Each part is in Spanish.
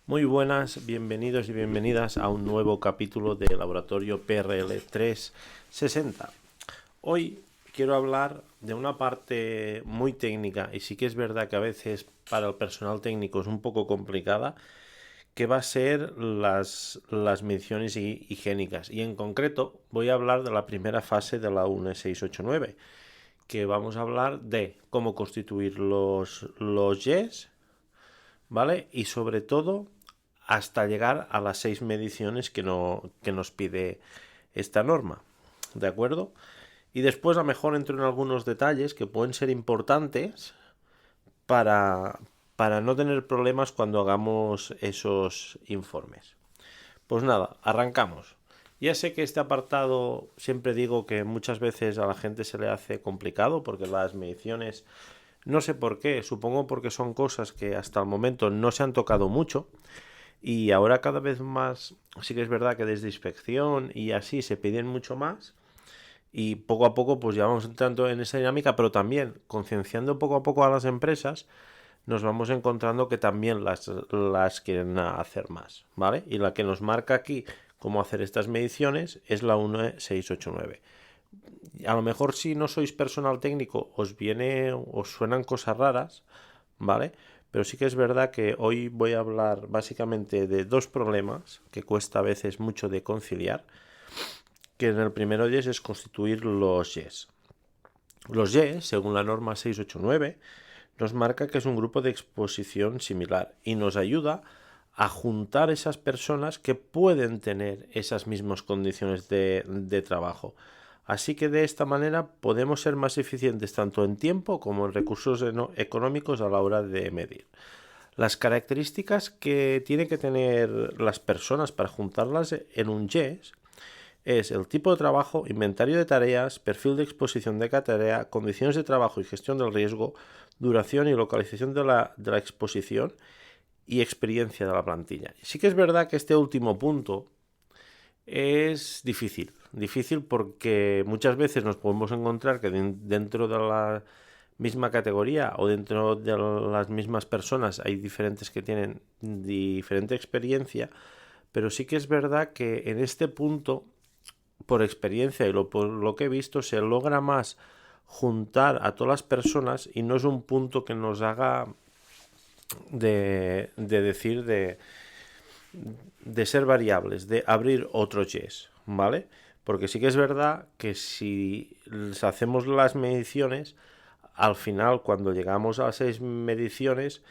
Muy buenas, bienvenidos y bienvenidas a un nuevo capítulo de Laboratorio PRL 360. Hoy quiero hablar de una parte muy técnica y sí que es verdad que a veces para el personal técnico es un poco complicada, que va a ser las mediciones higiénicas. Y en concreto voy a hablar de la primera fase de la UNE 689, que vamos a hablar de cómo constituir los YES, ¿vale? Y sobre todo hasta llegar a las 6 mediciones que nos pide esta norma, ¿de acuerdo? Y después a lo mejor entro en algunos detalles que pueden ser importantes para, para no tener problemas cuando hagamos esos informes. Pues nada, arrancamos. Ya sé que este apartado siempre digo que muchas veces a la gente se le hace complicado porque las mediciones, no sé por qué, supongo porque son cosas que hasta el momento no se han tocado mucho y ahora cada vez más, sí que es verdad que desde inspección y así se piden mucho más y poco a poco pues ya vamos entrando en esa dinámica, pero también concienciando poco a poco a las empresas nos vamos encontrando que también las quieren hacer más, ¿vale? Y la que nos marca aquí cómo hacer estas mediciones es la 1689. A lo mejor si no sois personal técnico os suenan cosas raras, ¿vale? Pero sí que es verdad que hoy voy a hablar básicamente de dos problemas que cuesta a veces mucho de conciliar, que en el primero de ellos es constituir los YES. Los YES, según la norma 689, nos marca que es un grupo de exposición similar y nos ayuda a juntar esas personas que pueden tener esas mismas condiciones de trabajo. Así que de esta manera podemos ser más eficientes tanto en tiempo como en recursos económicos a la hora de medir. Las características que tienen que tener las personas para juntarlas en un YES es el tipo de trabajo, inventario de tareas, perfil de exposición de cada tarea, condiciones de trabajo y gestión del riesgo, duración y localización de la exposición y experiencia de la plantilla. Sí que es verdad que este último punto es difícil porque muchas veces nos podemos encontrar que dentro de la misma categoría o dentro de las mismas personas hay diferentes que tienen diferente experiencia, pero sí que es verdad que en este punto, por experiencia y por lo que he visto, se logra más juntar a todas las personas y no es un punto que nos haga de ser variables, de abrir otro yes, ¿vale? Porque sí que es verdad que si hacemos las mediciones, al final, cuando llegamos a las 6 mediciones,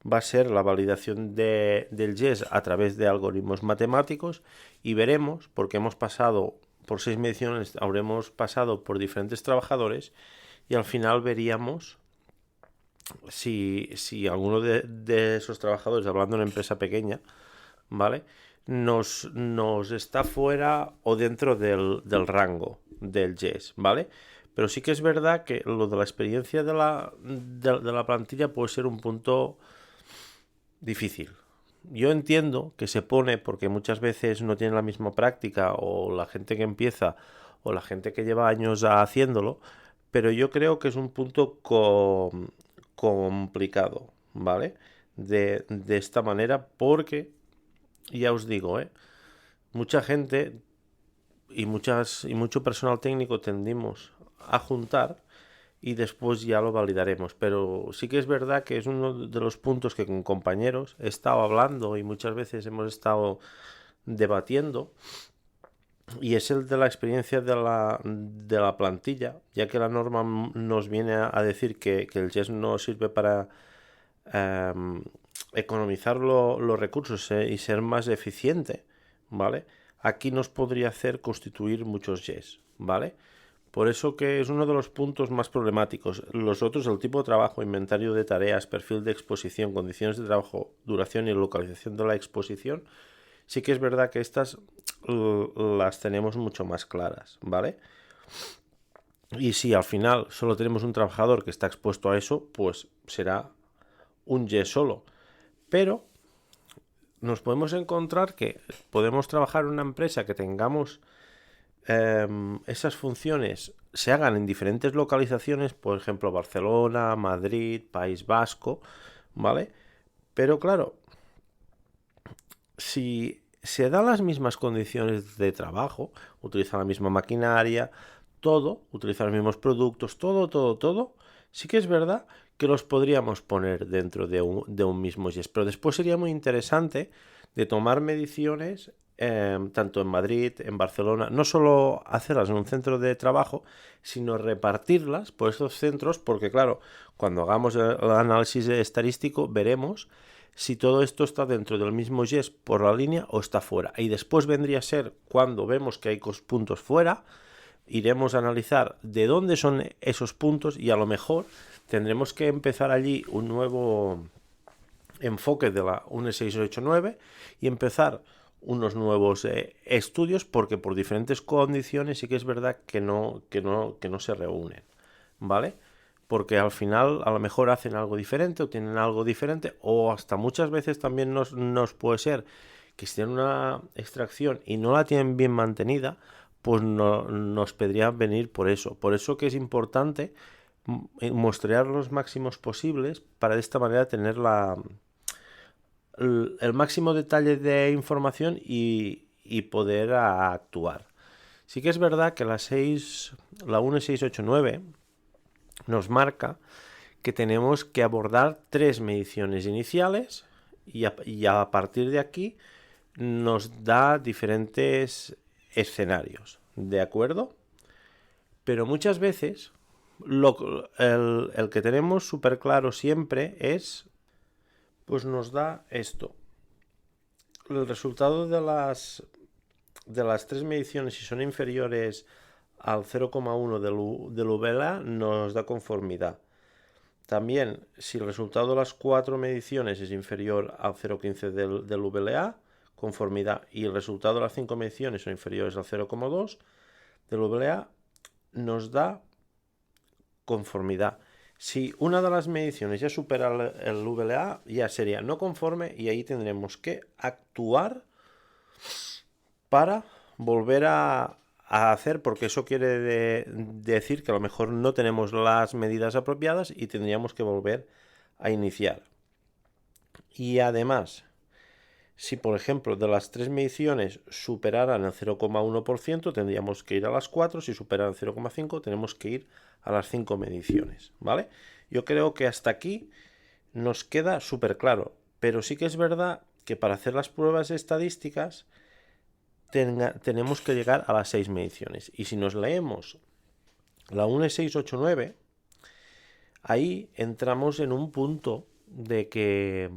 va a ser la validación del YES a través de algoritmos matemáticos y veremos, porque hemos pasado por 6 mediciones, habremos pasado por diferentes trabajadores y al final veríamos si alguno de esos trabajadores, hablando de una empresa pequeña, ¿vale? Nos está fuera o dentro del rango del YES, ¿vale? Pero sí que es verdad que lo de la experiencia de la plantilla puede ser un punto difícil. Yo entiendo que se pone porque muchas veces no tiene la misma práctica o la gente que empieza o la gente que lleva años haciéndolo, pero yo creo que es un punto complicado, ¿vale? De esta manera porque, ya os digo, mucha gente y mucho personal técnico tendimos a juntar y después ya lo validaremos. Pero sí que es verdad que es uno de los puntos que con compañeros he estado hablando y muchas veces hemos estado debatiendo y es el de la experiencia de la plantilla, ya que la norma nos viene a decir que el YES no sirve para eh, economizar los recursos y ser más eficiente, ¿vale? Aquí nos podría hacer constituir muchos YES, ¿vale? Por eso que es uno de los puntos más problemáticos. Los otros, el tipo de trabajo, inventario de tareas, perfil de exposición, condiciones de trabajo, duración y localización de la exposición, sí que es verdad que estas las tenemos mucho más claras, ¿vale? Y si al final solo tenemos un trabajador que está expuesto a eso, pues será un Y solo. Pero nos podemos encontrar que podemos trabajar en una empresa que tengamos esas funciones se hagan en diferentes localizaciones, por ejemplo Barcelona, Madrid, País Vasco, ¿vale? Pero claro, si se dan las mismas condiciones de trabajo, utilizan la misma maquinaria, todo, utilizan los mismos productos, todo, sí que es verdad que los podríamos poner dentro de un mismo GES, pero después sería muy interesante de tomar mediciones tanto en Madrid, en Barcelona, no solo hacerlas en un centro de trabajo, sino repartirlas por esos centros, porque claro, cuando hagamos el análisis estadístico veremos si todo esto está dentro del mismo GES por la línea o está fuera. Y después vendría a ser, cuando vemos que hay puntos fuera, iremos a analizar de dónde son esos puntos y a lo mejor tendremos que empezar allí un nuevo enfoque de la 1689 y empezar unos nuevos estudios, porque por diferentes condiciones sí que es verdad que no se reúnen, ¿vale? Porque al final a lo mejor hacen algo diferente o tienen algo diferente, o hasta muchas veces también nos puede ser que si tienen una extracción y no la tienen bien mantenida, pues nos podrían venir por eso. Por eso que es importante mostrar los máximos posibles para de esta manera tener el máximo detalle de información y poder actuar. Sí que es verdad que la 1689 nos marca que tenemos que abordar 3 mediciones iniciales y a partir de aquí nos da diferentes escenarios, ¿de acuerdo? Pero muchas veces el que tenemos súper claro siempre es, pues nos da esto. El resultado de las 3 mediciones, si son inferiores al 0,1 del VLA, nos da conformidad. También, si el resultado de las 4 mediciones es inferior al 0,15 del VLA, conformidad. Y el resultado de las 5 mediciones son inferiores al 0,2 del VLA, nos da conformidad. Si una de las mediciones ya supera el VLA, ya sería no conforme y ahí tendremos que actuar para volver a hacer, porque eso quiere decir que a lo mejor no tenemos las medidas apropiadas y tendríamos que volver a iniciar. Y además, si por ejemplo de las 3 mediciones superaran el 0,1%, tendríamos que ir a las 4, si superan el 0,5 tenemos que ir a las 5 mediciones, ¿vale? Yo creo que hasta aquí nos queda súper claro, pero sí que es verdad que para hacer las pruebas estadísticas tenemos que llegar a las 6 mediciones. Y si nos leemos la 1689, ahí entramos en un punto de que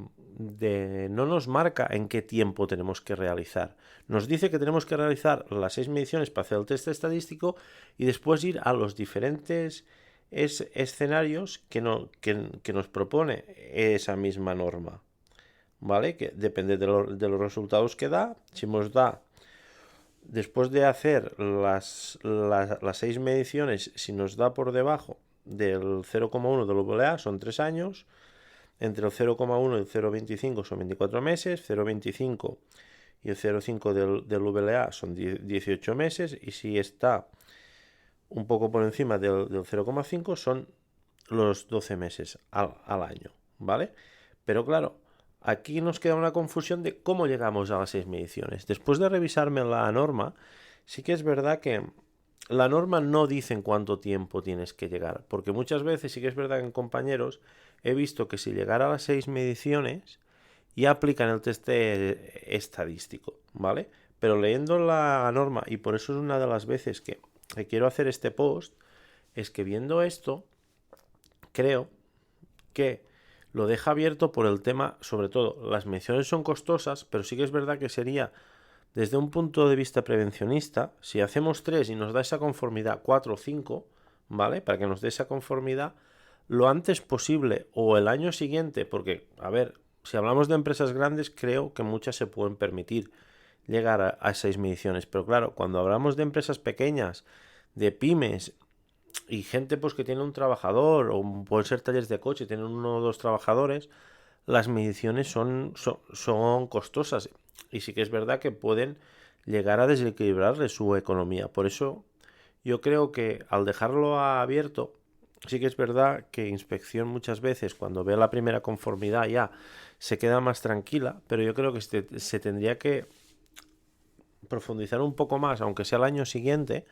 no nos marca en qué tiempo tenemos que realizar. Nos dice que tenemos que realizar las 6 mediciones para hacer el test estadístico y después ir a los diferentes escenarios que nos propone esa misma norma, ¿vale? Que depende de los resultados que da. Si nos da, después de hacer las 6 mediciones, si nos da por debajo del 0,1 del VLA, son 3 años. Entre el 0,1 y el 0,25 son 24 meses, 0,25 y el 0,5 del VLA son 18 meses, y si está un poco por encima del 0,5 son los 12 meses al año, ¿vale? Pero claro, aquí nos queda una confusión de cómo llegamos a las 6 mediciones. Después de revisarme la norma, sí que es verdad que la norma no dice en cuánto tiempo tienes que llegar, porque muchas veces sí que es verdad que en compañeros he visto que si llegara a las 6 mediciones ya aplican el test estadístico, ¿vale? Pero leyendo la norma, y por eso es una de las veces que quiero hacer este post, es que viendo esto, creo que lo deja abierto por el tema, sobre todo, las mediciones son costosas, pero sí que es verdad que sería, desde un punto de vista prevencionista, si hacemos 3 y nos da esa conformidad 4 o 5, ¿vale? Para que nos dé esa conformidad lo antes posible o el año siguiente, porque, a ver, si hablamos de empresas grandes, creo que muchas se pueden permitir llegar a 6 mediciones, pero claro, cuando hablamos de empresas pequeñas, de pymes y gente pues que tiene un trabajador, o pueden ser talleres de coche, tienen 1 o 2 trabajadores, las mediciones son costosas y sí que es verdad que pueden llegar a desequilibrarle su economía. Por eso yo creo que al dejarlo abierto sí que es verdad que inspección muchas veces, cuando ve la primera conformidad ya, se queda más tranquila, pero yo creo que se tendría que profundizar un poco más, aunque sea el año siguiente,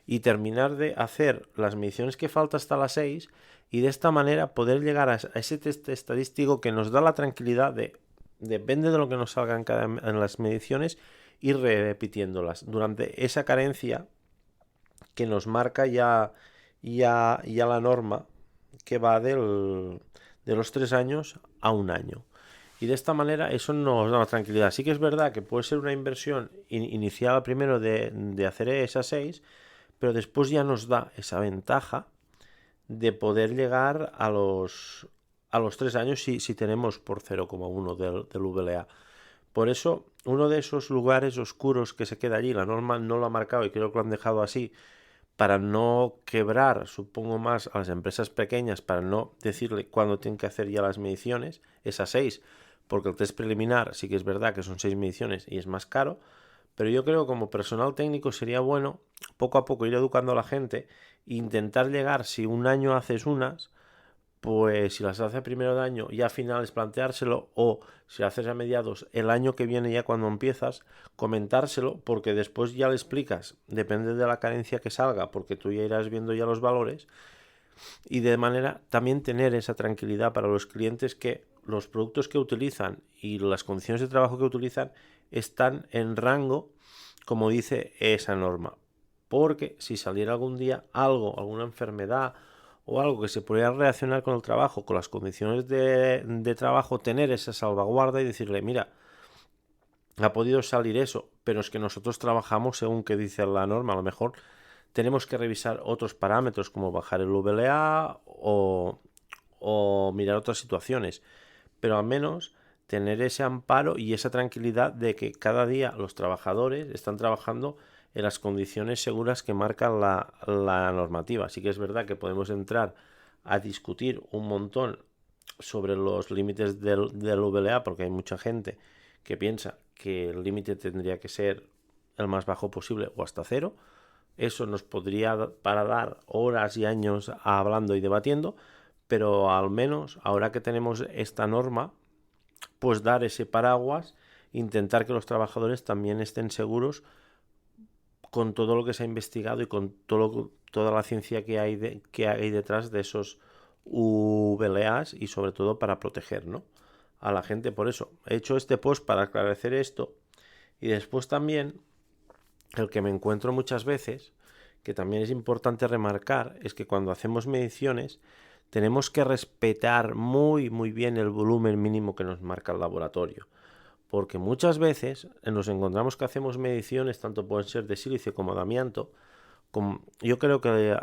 y terminar de hacer las mediciones que falta hasta las 6 y de esta manera poder llegar a ese test estadístico que nos da la tranquilidad de, depende de lo que nos salga en las mediciones, ir repitiéndolas durante esa carencia que nos marca ya la norma que va de los 3 años a un año. Y de esta manera eso nos da tranquilidad. Sí que es verdad que puede ser una inversión inicial primero de hacer esas 6, pero después ya nos da esa ventaja de poder llegar a los 3 años si tenemos por 0,1 del VLA. Por eso, uno de esos lugares oscuros que se queda allí, la norma no lo ha marcado y creo que lo han dejado así, para no quebrar, supongo más, a las empresas pequeñas, para no decirle cuándo tienen que hacer ya las mediciones, esas 6, porque el test preliminar sí que es verdad que son 6 mediciones y es más caro, pero yo creo que como personal técnico sería bueno poco a poco ir educando a la gente e intentar llegar, si un año haces unas, pues si las haces a primero de año y a finales planteárselo, o si las haces a mediados el año que viene ya cuando empiezas, comentárselo, porque después ya le explicas, depende de la carencia que salga, porque tú ya irás viendo ya los valores, y de manera también tener esa tranquilidad para los clientes que los productos que utilizan y las condiciones de trabajo que utilizan están en rango como dice esa norma. Porque si saliera algún día algo, alguna enfermedad o algo que se pudiera relacionar con el trabajo, con las condiciones de trabajo, tener esa salvaguarda y decirle, mira, ha podido salir eso, pero es que nosotros trabajamos según que dice la norma, a lo mejor tenemos que revisar otros parámetros como bajar el VLA o mirar otras situaciones, pero al menos tener ese amparo y esa tranquilidad de que cada día los trabajadores están trabajando en las condiciones seguras que marca la normativa. Así que es verdad que podemos entrar a discutir un montón sobre los límites del VLA, porque hay mucha gente que piensa que el límite tendría que ser el más bajo posible o hasta 0. Eso nos podría para dar horas y años hablando y debatiendo, pero al menos ahora que tenemos esta norma, pues dar ese paraguas, intentar que los trabajadores también estén seguros con todo lo que se ha investigado y con toda la ciencia que hay detrás de esos VLAs y sobre todo para proteger, ¿no?, a la gente. Por eso he hecho este post para aclarecer esto. Y después también el que me encuentro muchas veces, que también es importante remarcar, es que cuando hacemos mediciones tenemos que respetar muy bien el volumen mínimo que nos marca el laboratorio, porque muchas veces nos encontramos que hacemos mediciones, tanto pueden ser de sílice como de amianto. Yo creo que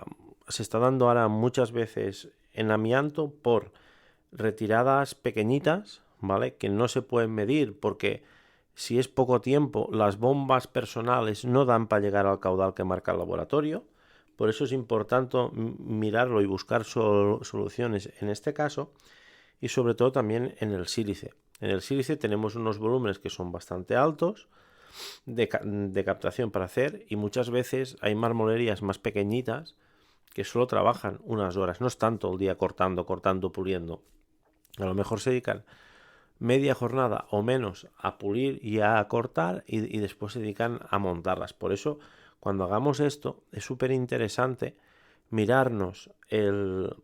se está dando ahora muchas veces en amianto por retiradas pequeñitas, ¿vale?, que no se pueden medir porque si es poco tiempo, las bombas personales no dan para llegar al caudal que marca el laboratorio. Por eso es importante mirarlo y buscar soluciones en este caso, y sobre todo también en el sílice. En el sílice tenemos unos volúmenes que son bastante altos de captación para hacer, y muchas veces hay marmolerías más pequeñitas que solo trabajan unas horas, no están todo el día cortando, puliendo. A lo mejor se dedican media jornada o menos a pulir y a cortar, y después se dedican a montarlas. Por eso, cuando hagamos esto, es súper interesante mirarnos el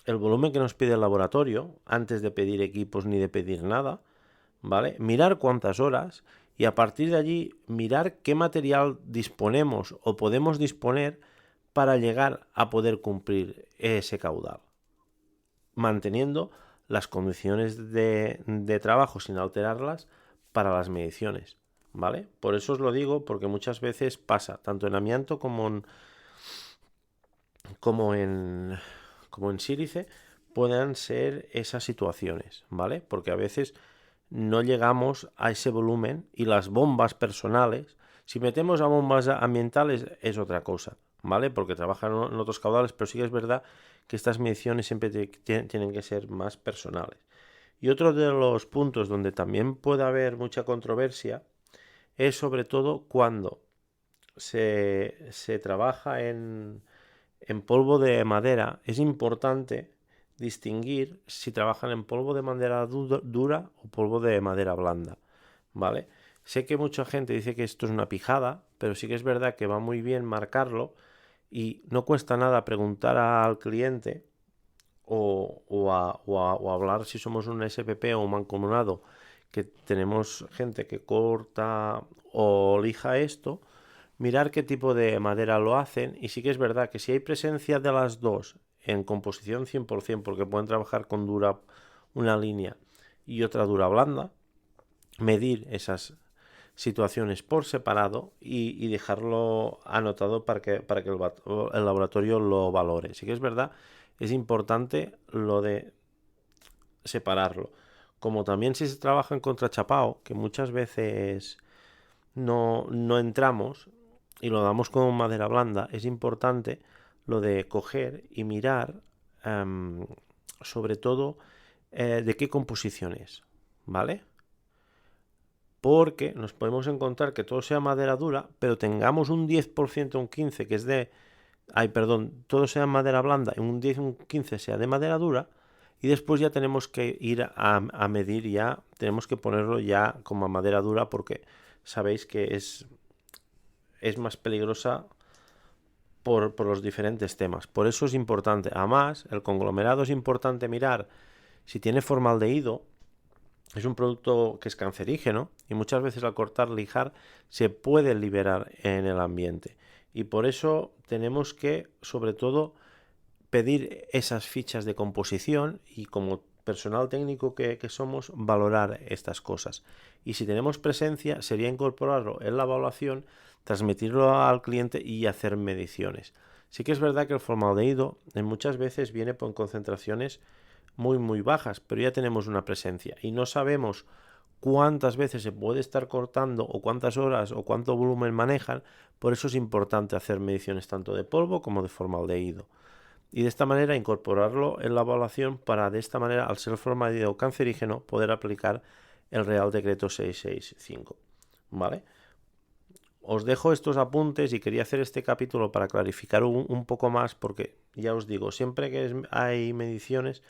volumen que nos pide el laboratorio antes de pedir equipos ni de pedir nada, ¿vale? Mirar cuántas horas y a partir de allí mirar qué material disponemos o podemos disponer para llegar a poder cumplir ese caudal, manteniendo las condiciones de trabajo sin alterarlas para las mediciones, ¿vale? Por eso os lo digo, porque muchas veces pasa, tanto en amianto como en sílice, puedan ser esas situaciones, ¿vale? Porque a veces no llegamos a ese volumen, y las bombas personales, si metemos a bombas ambientales es otra cosa, ¿vale? Porque trabajan en otros caudales, pero sí que es verdad que estas mediciones siempre tienen que ser más personales. Y otro de los puntos donde también puede haber mucha controversia es sobre todo cuando se trabaja en en polvo de madera, es importante distinguir si trabajan en polvo de madera dura o polvo de madera blanda, ¿vale? Sé que mucha gente dice que esto es una pijada, pero sí que es verdad que va muy bien marcarlo y no cuesta nada preguntar al cliente o hablar si somos un SPP o un mancomunado, que tenemos gente que corta o lija esto, mirar qué tipo de madera lo hacen. Y sí que es verdad que si hay presencia de las dos en composición 100%, porque pueden trabajar con dura una línea y otra dura blanda, medir esas situaciones por separado y dejarlo anotado para que el laboratorio lo valore. Sí que es verdad, es importante lo de separarlo. Como también si se trabaja en contrachapao, que muchas veces no entramos y lo damos con madera blanda, es importante lo de coger y mirar sobre todo de qué composición es, ¿vale? Porque nos podemos encontrar que todo sea madera dura, pero tengamos un 10%, un 15% que es de... Ay, perdón, todo sea madera blanda y un 10, un 15 sea de madera dura, y después ya tenemos que ir a medir, ya tenemos que ponerlo ya como madera dura, porque sabéis que es más peligrosa por los diferentes temas. Por eso es importante. Además, el conglomerado es importante mirar si tiene formaldehído. Es un producto que es cancerígeno y muchas veces al cortar, lijar, se puede liberar en el ambiente. Y por eso tenemos que, sobre todo, pedir esas fichas de composición y, como personal técnico que somos, valorar estas cosas. Y si tenemos presencia, sería incorporarlo en la evaluación, transmitirlo al cliente y hacer mediciones. Sí que es verdad que el formaldehído muchas veces viene con concentraciones muy bajas, pero ya tenemos una presencia y no sabemos cuántas veces se puede estar cortando o cuántas horas o cuánto volumen manejan. Por eso es importante hacer mediciones tanto de polvo como de formaldehído y de esta manera incorporarlo en la evaluación, para de esta manera, al ser formaldehído cancerígeno, poder aplicar el Real Decreto 665, ¿vale? Os dejo estos apuntes y quería hacer este capítulo para clarificar un poco más, porque ya os digo, siempre que hay mediciones,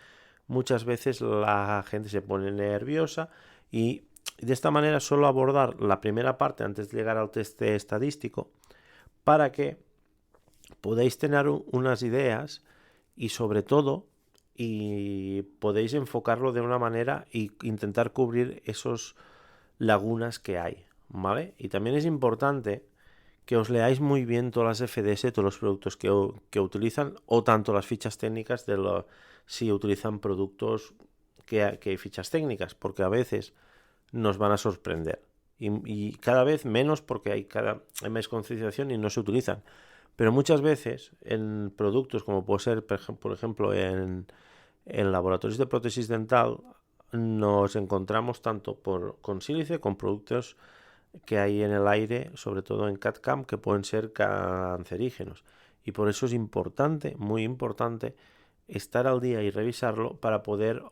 muchas veces la gente se pone nerviosa, y de esta manera suelo abordar la primera parte antes de llegar al test estadístico, para que podáis tener unas ideas y sobre todo y podéis enfocarlo de una manera e intentar cubrir esos lagunas que hay, ¿vale? Y también es importante que os leáis muy bien todas las FDS, todos los productos que utilizan, o tanto las fichas técnicas si utilizan productos que hay fichas técnicas, porque a veces nos van a sorprender. Y cada vez menos, porque hay más concienciación y no se utilizan. Pero muchas veces en productos como puede ser, por ejemplo, en laboratorios de prótesis dental, nos encontramos tanto con sílice, con productos que hay en el aire, sobre todo en CAD/CAM, que pueden ser cancerígenos. Y por eso es importante, muy importante, estar al día y revisarlo para poder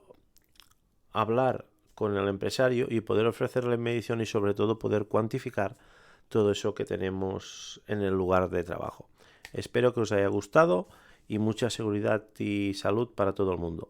hablar con el empresario y poder ofrecerle medición y sobre todo poder cuantificar todo eso que tenemos en el lugar de trabajo. Espero que os haya gustado y mucha seguridad y salud para todo el mundo.